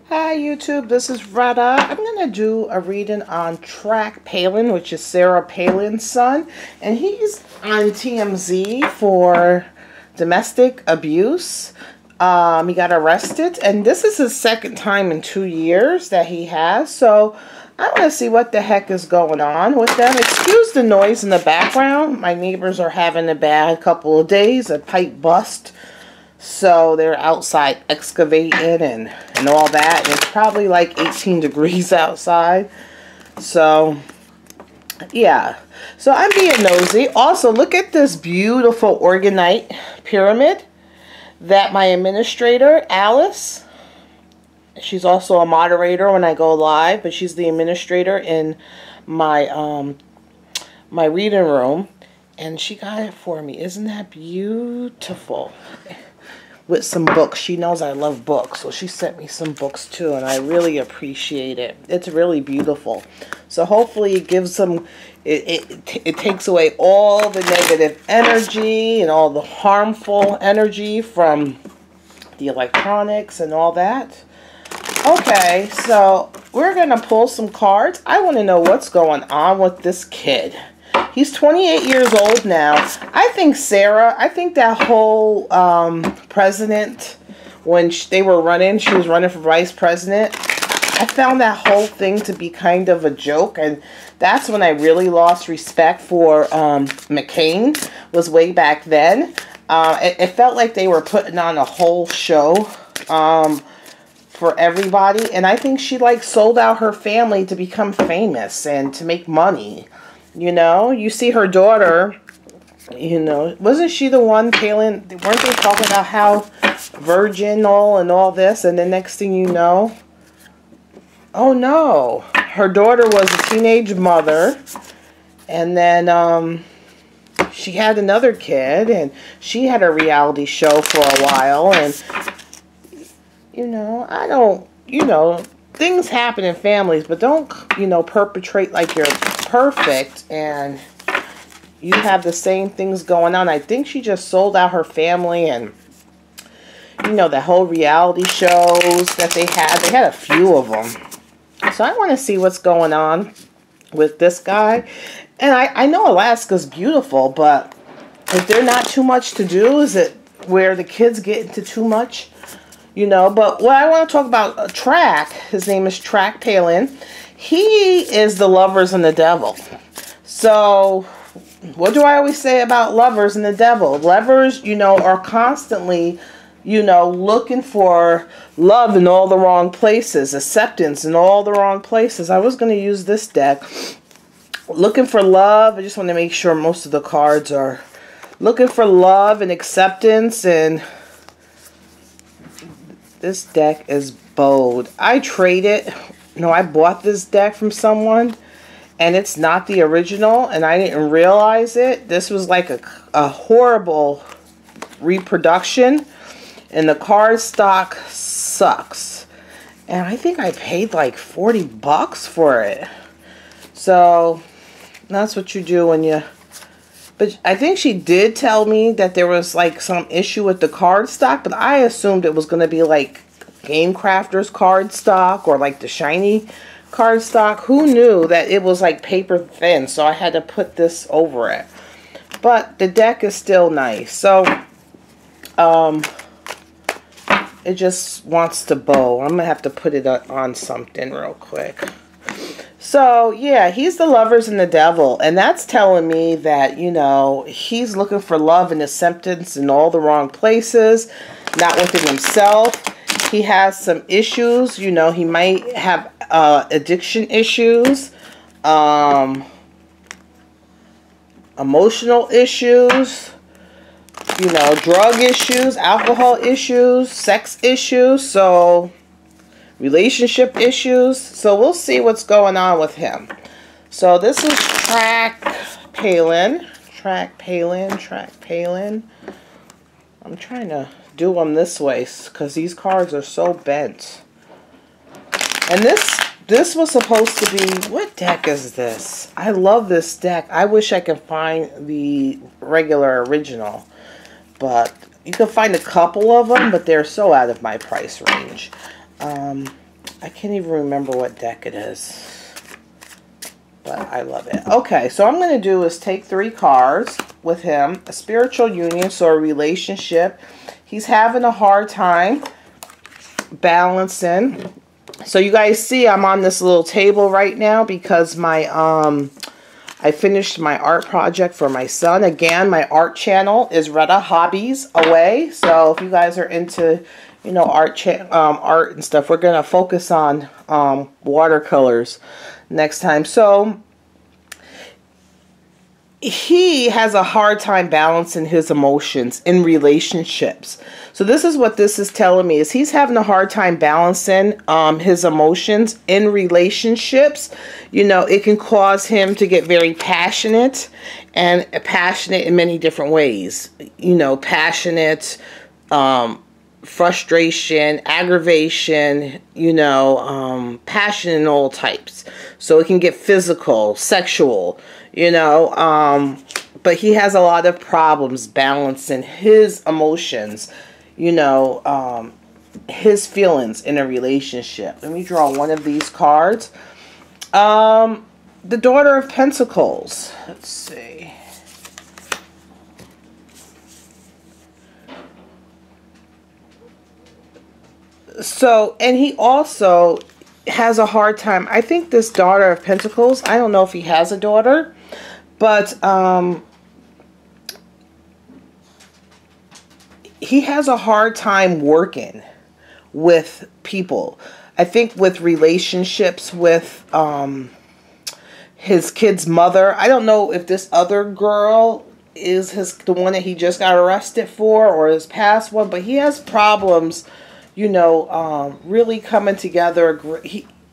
Hi YouTube, this is Retta. I'm going to do a reading on Track Palin, which is Sarah Palin's son. And he's on TMZ for domestic abuse. He got arrested, and this is his second time in 2 years that he has. So I want to see what the heck is going on with them. Excuse the noise in the background. My neighbors are having a bad couple of days, a pipe bust. So they're outside excavating and all that. And it's probably like 18 degrees outside. So, yeah. So I'm being nosy. Also, look at this beautiful organite pyramid that my administrator, Alice, she's also a moderator when I go live, but she's the administrator in my my reading room. And she got it for me. Isn't that beautiful? With some books. She knows I love books, so she sent me some books too, and I really appreciate it. It's really beautiful. So hopefully it gives them, it takes away all the negative energy and all the harmful energy from the electronics and all that. Okay, so we're going to pull some cards. I want to know what's going on with this kid. He's 28 years old now. I think Sarah, I think that whole president, when they were running, she was running for vice president, I found that whole thing to be kind of a joke. And that's when I really lost respect for McCain, was way back then. It felt like they were putting on a whole show for everybody. And I think she like sold out her family to become famous and to make money. You know, you see her daughter, you know, wasn't she the one, Palin, weren't they talking about how virginal and all this, and the next thing you know, oh no, her daughter was a teenage mother, and then she had another kid, and she had a reality show for a while, and, you know, I don't, you know, things happen in families, but don't, you know, perpetrate like you're perfect and you have the same things going on. I think she just sold out her family, and you know, the whole reality shows that they had a few of them. So I want to see what's going on with this guy. And I know Alaska's beautiful, but is there not too much to do? Is it where the kids get into too much? You know, but what I want to talk about, Track, his name is Track Palin. He is the lovers and the devil. So, what do I always say about lovers and the devil? Lovers, you know, are constantly, you know, looking for love in all the wrong places, acceptance in all the wrong places. I was going to use this deck. Looking for love. I just want to make sure most of the cards are looking for love and acceptance, and this deck is bold. I traded. No, I bought this deck from someone, and it's not the original, and I didn't realize it. This was like a horrible reproduction, and the card stock sucks. And I think I paid like 40 bucks for it. So that's what you do when you... But I think she did tell me that there was like some issue with the card stock, but I assumed it was going to be like Game Crafters card stock or like the shiny card stock. Who knew that it was like paper thin? So I had to put this over it. But the deck is still nice. So it just wants to bow. I'm gonna have to put it on something real quick. So yeah, he's the lovers and the devil, and that's telling me that, you know, he's looking for love and acceptance in all the wrong places, not within himself. He has some issues, you know, he might have addiction issues, emotional issues, you know, drug issues, alcohol issues, sex issues, so relationship issues. So we'll see what's going on with him. So this is Track Palin. Track Palin, Track Palin. I'm trying to do them this way because these cards are so bent. And this was supposed to be, what deck is this? I love this deck. I wish I could find the regular original, but you can find a couple of them, but they're so out of my price range. I can't even remember what deck it is, but I love it. Okay, so I'm going to do is take 3 cards with him. A spiritual union, so a relationship. He's having a hard time balancing. So you guys see I'm on this little table right now because my I finished my art project for my son. Again, my art channel is Retta Hobbies Away. So if you guys are into, you know, art and stuff, we're gonna focus on watercolors next time. So he has a hard time balancing his emotions in relationships. So this is what this is telling me, is he's having a hard time balancing his emotions in relationships. You know, it can cause him to get very passionate, and passionate in many different ways. You know, passionate, frustration, aggravation, you know, passion in all types. So it can get physical, sexual, you know, but he has a lot of problems balancing his emotions, you know, his feelings in a relationship. Let me draw one of these cards. The Daughter of Pentacles. Let's see. So, and he also has a hard time. I think this Daughter of Pentacles, I don't know if he has a daughter, but he has a hard time working with people. I think with relationships with his kid's mother. I don't know if this other girl is the one that he just got arrested for, or his past one, but he has problems, you know, really coming together.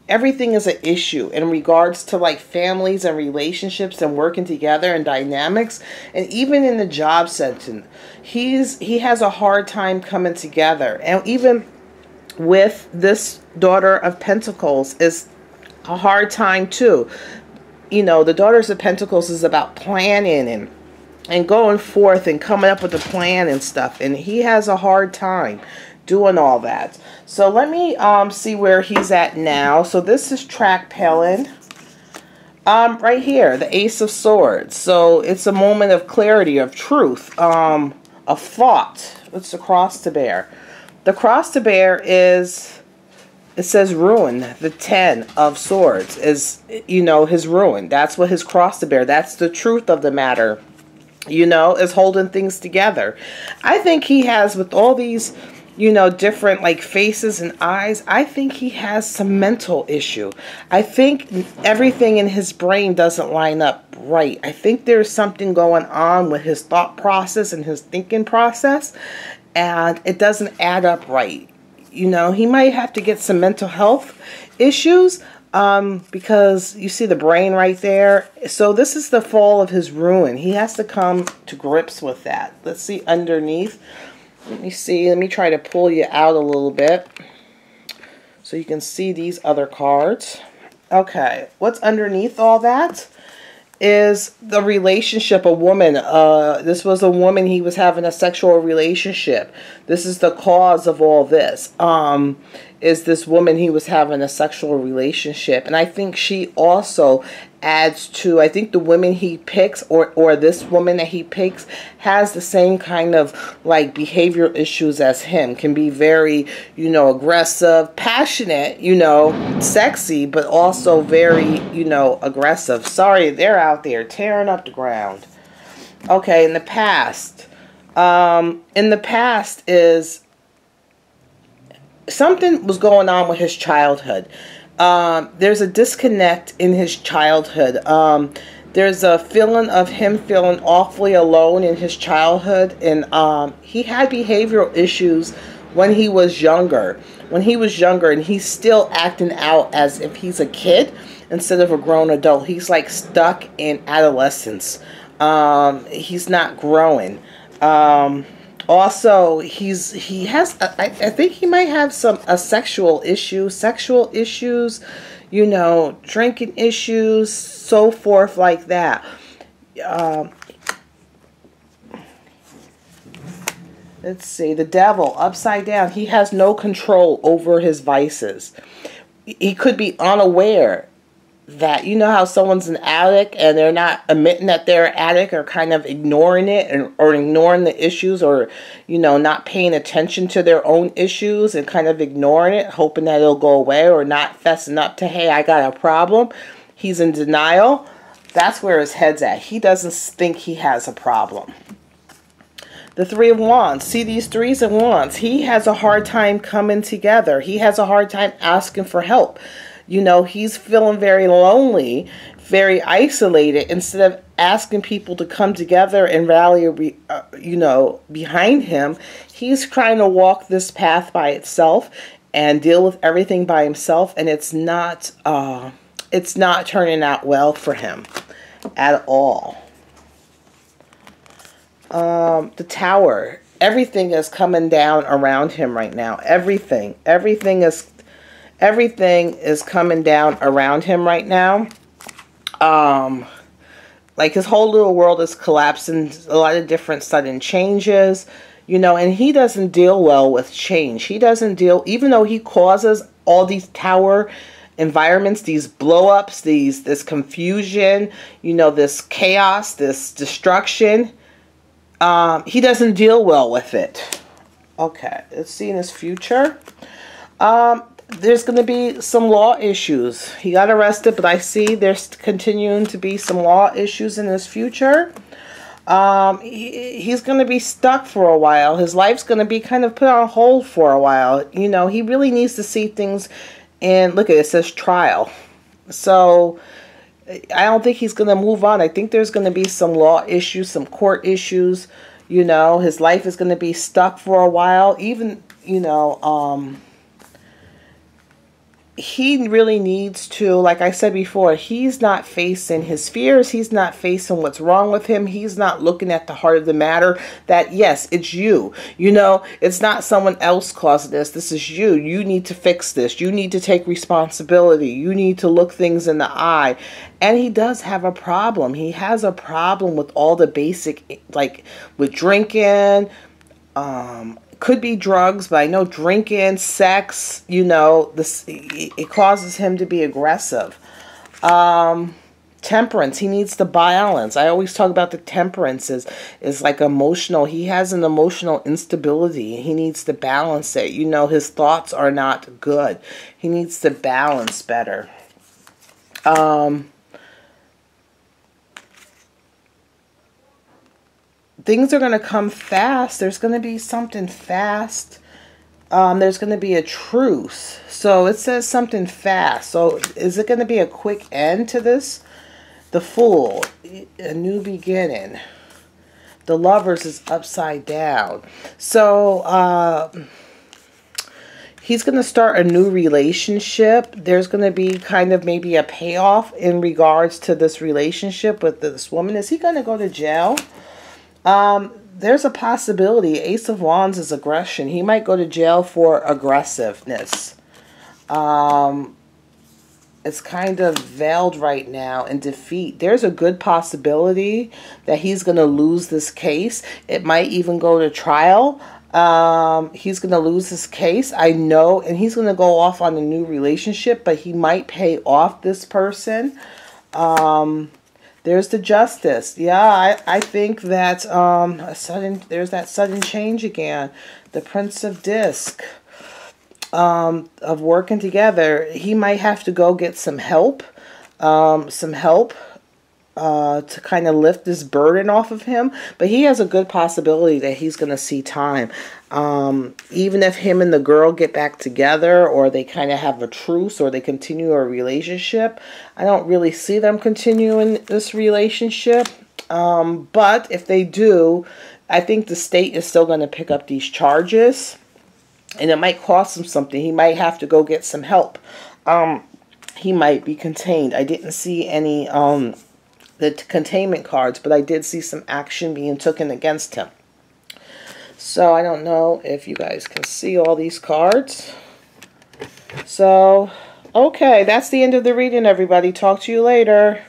Everything is an issue in regards to like families and relationships and working together and dynamics. And even in the job setting, he has a hard time coming together. And even with this Daughter of Pentacles is a hard time too. You know, the Daughters of Pentacles is about planning and going forth and coming up with a plan and stuff. And he has a hard time doing all that. So let me see where he's at now. So this is track Palin. Right here, the Ace of Swords. So it's a moment of clarity, of truth, of thought. What's the cross to bear? The cross to bear is, it says ruin. The 10 of Swords is, you know, his ruin. That's what his cross to bear. That's the truth of the matter, you know, is holding things together. I think he has, with all these, you know, different like faces and eyes, I think he has some mental issue. I think everything in his brain doesn't line up right. I think there's something going on with his thought process and his thinking process, and it doesn't add up right. You know, he might have to get some mental health issues because you see the brain right there. So this is the fall of his ruin. He has to come to grips with that. Let's see underneath. Let me see. Let me try to pull you out a little bit so you can see these other cards. Okay, what's underneath all that is the relationship. A woman. This was a woman. He was having a sexual relationship. This is the cause of all this. Is this woman he was having a sexual relationship, and I think she also adds to, I think the women he picks, or this woman that he picks, has the same kind of like behavioral issues as him. Can be very, you know, aggressive, passionate, you know, sexy, but also very, you know, aggressive. Sorry, they're out there tearing up the ground. Okay, in the past. In the past is something was going on with his childhood. There's a disconnect in his childhood. There's a feeling of him feeling awfully alone in his childhood. And he had behavioral issues when he was younger. And he's still acting out as if he's a kid instead of a grown adult. He's like stuck in adolescence. He's not growing. Also, I think he might have sexual issues, you know, drinking issues, so forth like that. Let's see, the devil, upside down. He has no control over his vices. he could be unaware that, you know how someone's an addict and they're not admitting that they're an addict, or kind of ignoring it, or ignoring the issues, or, you know, not paying attention to their own issues and kind of ignoring it, hoping that it'll go away, or not fessing up to, hey, I got a problem. He's in denial. That's where his head's at. He doesn't think he has a problem. The Three of Wands. See these Threes of Wands. He has a hard time coming together. He has a hard time asking for help. You know, he's feeling very lonely, very isolated. Instead of asking people to come together and rally, you know, behind him, he's trying to walk this path by itself and deal with everything by himself. And it's not turning out well for him at all. The Tower. Everything is coming down around him right now. Everything is coming down around him right now. Like his whole little world is collapsing. A lot of different sudden changes, you know, and he doesn't deal well with change. He doesn't deal, even though he causes all these tower environments, these blow-ups, this confusion, you know, this chaos, this destruction. He doesn't deal well with it. Okay, let's see in his future. There's going to be some law issues. He got arrested, but I see there's continuing to be some law issues in his future. He's going to be stuck for a while. His life's going to be kind of put on hold for a while. You know, he really needs to see things. And look at it, it says trial. So I don't think he's going to move on. I think there's going to be some law issues, some court issues. You know, his life is going to be stuck for a while. Even, you know, he really needs to, like I said before, he's not facing his fears. He's not facing what's wrong with him. He's not looking at the heart of the matter, that, yes, it's you. You know, it's not someone else causing this. This is you. You need to fix this. You need to take responsibility. You need to look things in the eye. And he does have a problem. He has a problem with all the basic, like with drinking, could be drugs, but I know drinking, sex, you know, it causes him to be aggressive. Temperance, he needs to balance. I always talk about the temperance is like emotional. He has an emotional instability. He needs to balance it. You know, his thoughts are not good. He needs to balance better. Things are going to come fast. There's going to be something fast. There's going to be a truce. So it says something fast. So is it going to be a quick end to this? The Fool, a new beginning. The Lovers is upside down. So he's going to start a new relationship. There's going to be kind of maybe a payoff in regards to this relationship with this woman. Is he going to go to jail? There's a possibility. Ace of Wands is aggression. He might go to jail for aggressiveness. It's kind of veiled right now in defeat. There's a good possibility that he's going to lose this case. It might even go to trial. He's going to lose his case. I know. And he's going to go off on a new relationship, but he might pay off this person. There's the Justice. Yeah, I think that there's that sudden change again. The Prince of Disc, of working together. He might have to go get some help. To kind of lift this burden off of him. But he has a good possibility that he's going to see time. Even if him and the girl get back together, or they kind of have a truce, or they continue a relationship, I don't really see them continuing this relationship. But if they do, I think the state is still going to pick up these charges. And it might cost him something. He might have to go get some help. He might be contained. I didn't see any the containment cards, but I did see some action being taken against him. So I don't know if you guys can see all these cards. So, okay, that's the end of the reading, everybody. Talk to you later.